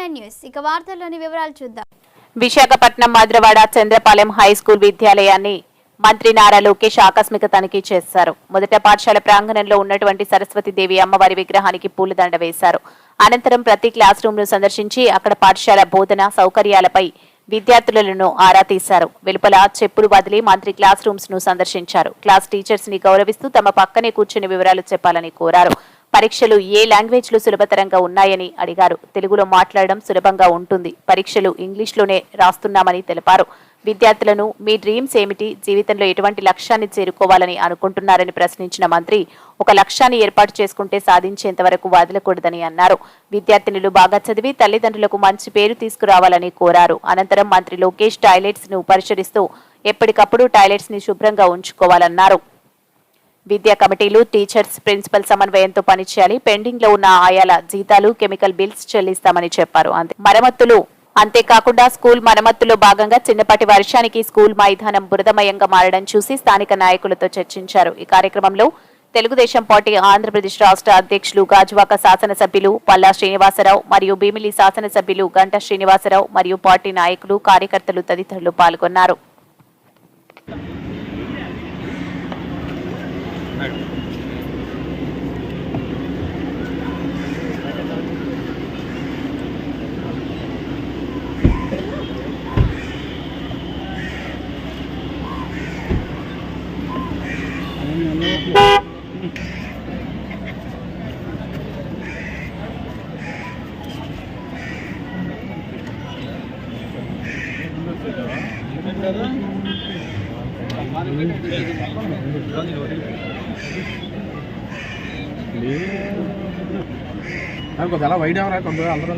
KP9 news ఇక వార్తల్లోని వివరాలు చూద్దాం. విశాఖపట్నం మద్రవాడ చంద్రపాలెం హై స్కూల్ విద్యాలయాన్ని మంత్రి నారా లోకేష్ ఆకస్మిక తనిఖీ చేశారు. మొదట పాఠశాల ప్రాంగణంలో ఉన్నటువంటి సరస్వతీదేవి అమ్మవారి విగ్రహానికి పూలదండ వేశారు. అనంతరం ప్రతి క్లాస్ రూమ్ ను సందర్శించి అక్కడ పాఠశాల బోధన సౌకర్యాలపై విద్యార్థులను ఆరా తీశారు. వెలుపల చెప్పులు వదిలి మంత్రి క్లాస్ రూమ్స్ ను సందర్శించారు. క్లాస్ టీచర్స్ ని గౌరవిస్తూ తమ పక్కనే కూర్చుని వివరాలు చెప్పాలని కోరారు. పరీక్షలు ఏ లాంగ్వేజ్ లో సులభతరంగా ఉన్నాయని అడిగారు. తెలుగులో మాట్లాడడం సులభంగా ఉంటుంది, పరీక్షలు ఇంగ్లీష్లోనే రాస్తున్నామని తెలిపారు. విద్యార్థులను మీ డ్రీమ్స్ ఏమిటి, జీవితంలో ఎటువంటి లక్ష్యాన్ని చేరుకోవాలని అనుకుంటున్నారని ప్రశ్నించిన మంత్రి ఒక లక్ష్యాన్ని ఏర్పాటు చేసుకుంటే సాధించేంత వరకు వదలకూడదని అన్నారు. విద్యార్థినులు బాగా చదివి తల్లిదండ్రులకు మంచి పేరు తీసుకురావాలని కోరారు. అనంతరం మంత్రి లోకేష్ టాయిలెట్స్ ను పరిశీలిస్తూ ఎప్పటికప్పుడు టాయిలెట్స్ ని శుభ్రంగా ఉంచుకోవాలన్నారు. విద్యా కమిటీలు టీచర్స్ ప్రిన్సిపల్ సమన్వయంతో పనిచేయాలి. పెండింగ్ లో ఉన్న ఆయాల జీతాలు కెమికల్ బిల్స్ చెల్లిస్తామని చెప్పారు. అంతేకాకుండా స్కూల్ మరమ్మతుల్లో భాగంగా చిన్నపాటి వర్షానికి స్కూల్ మైదానం బురదమయంగా మారడం చూసి స్థానిక నాయకులతో చర్చించారు. ఈ కార్యక్రమంలో తెలుగుదేశం పార్టీ ఆంధ్రప్రదేశ్ రాష్ట్ర అధ్యక్షులు గాజువాక శాసనసభ్యులు పల్లా శ్రీనివాసరావు మరియు భీమిలి శాసనసభ్యులు గంటా శ్రీనివాసరావు మరియు పార్టీ నాయకులు కార్యకర్తలు తదితరులు పాల్గొన్నారు. అలా వైడ్ ఎవరా కొంత అందరూ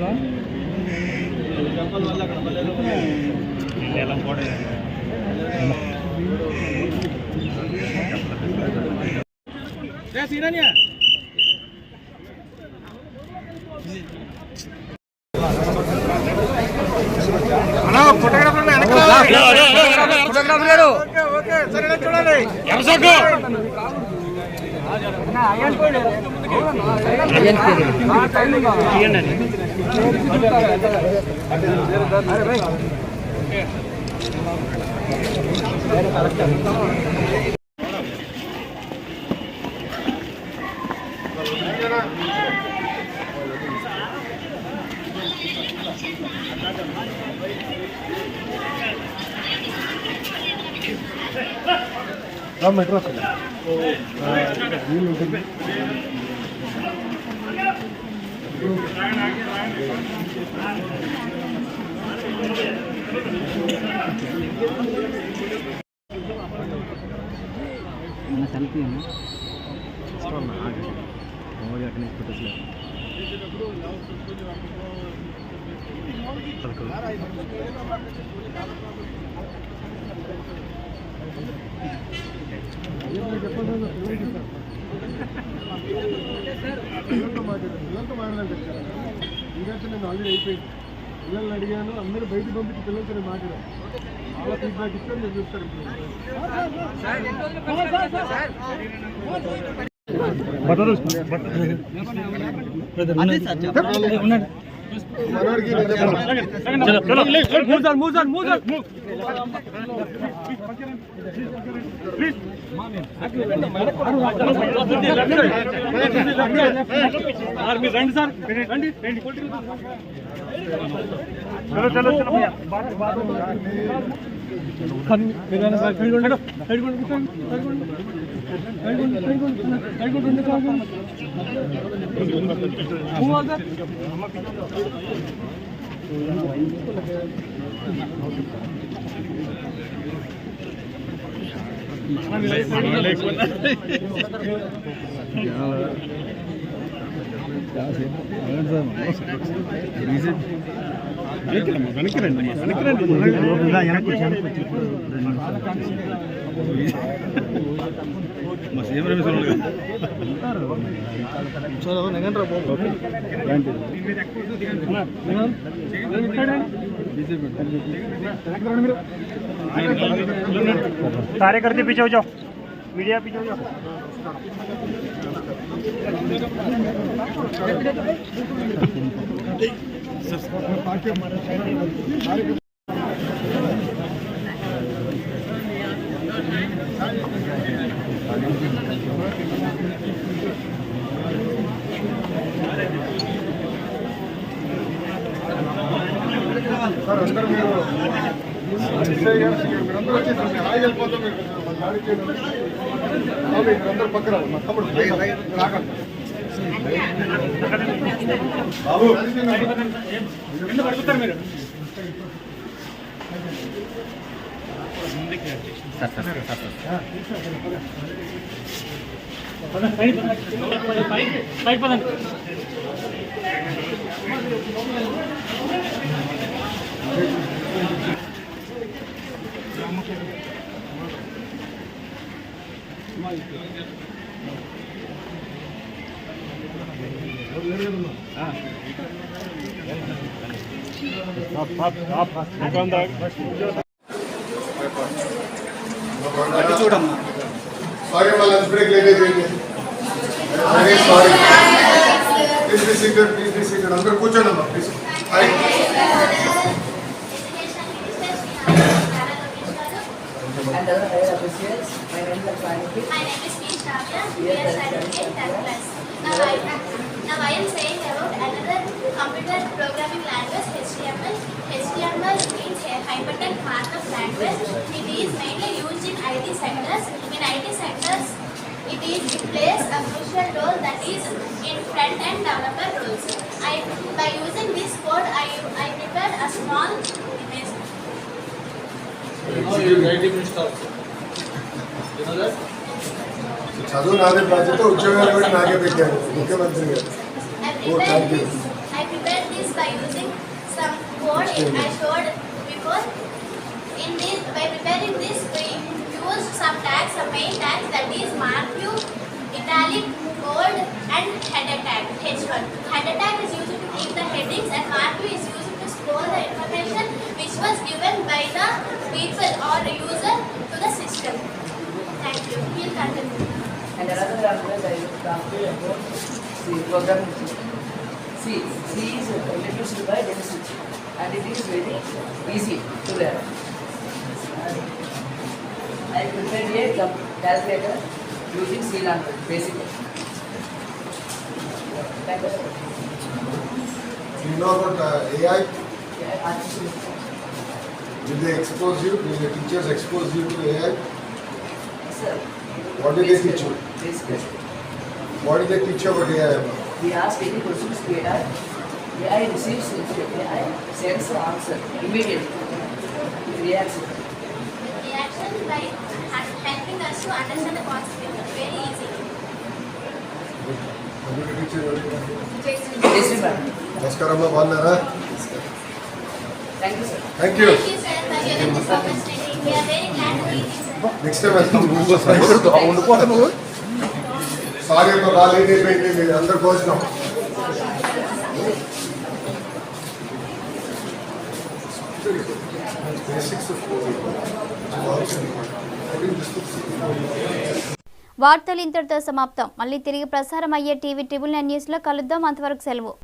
మెట్రో సెల్ఫీ పిల్లలతో మాట్లాడాలి. ఇంకంటే నేను ఆల్రెడీ అయిపోయింది. పిల్లల్ని అడిగాను, అందరూ బయటకు పంపించి పిల్లలతో నేను మాట్లాడాను. వాళ్ళ ఫీడ్బ్యాక్ ఇస్తే నేను చూస్తాను. कार्यकर्ते पीछे हो जाओ, मीडिया पीछे हो जाओ। సార్ అందరూ మీరందరూ వచ్చేసారు. మీరు హాయి వెళ్ళిపోతాం. మీరు దాడి చేయడం మీరందరూ పక్కన మా తమ్ముడు రాకండి బాబు పడుకుంటారు మీరు. చూడమ్మా సారీ మా లంచ్ బ్రేక్ లేట్ అయిపోయింది. సారీ ప్లీజ్ బి సీటెడ్ అందరూ కూర్చోండి అమ్మా please. And other higher officials, my name is Lakshmi. My name is P. Shavya. We are studying in 10th class. Now I am saying about another computer programming language, HTML. HTML means a hypertext markup language. It is mainly used in IT sectors. In IT sectors, it plays a crucial role, that is in front-end developer roles. By using this code, I prepared a small image. చదువు నాదే బాధ్యత, ఉద్యోగాలు కూడా నాకే పెట్టారు ముఖ్యమంత్రి గారు. I prepared this by using some code I showed before. By preparing this, we used some tags, some main tags, that is marquee, italic, bold, and header tag, H1. Header tag is used to keep the headings, and marquee is used to store the information which was given by the people or the user to the system. Thank you. We'll continue. And another language I will talk to you about C programming. C is introduced by Dennis Ritchie, and it is very easy to learn. I prepared a calculator using C language basically. Thank you. You know about AI? Yeah, artificial. Did they expose you? Did the teachers expose you to AI? Sir. What did they teach you? Basically. What did they teach you about AI? We ask any questions to AI. AI receives AI, sends the answer immediately. It reacts. Reaction by helping us to understand the concept very easily. Computer teacher Yes, sir. నమస్కారమ్మా, బాగున్నారా? Thank you, sir. Thank you. Thank you, sir, for giving this opportunity. We are very glad to meet you, sir. Next time వెళ్తాం. ఉండిపోతా నువ్వు. Sorry అమ్మా, బాగా late అయిపోయింది. మీరు అందరు భోజనం. వార్తలు ఇంతటితో సమాప్తం. మళ్ళీ తిరిగి ప్రసారం అయ్యే టీవీ 9 న్యూస్లో కలుద్దాం. అంతవరకు సెలవు.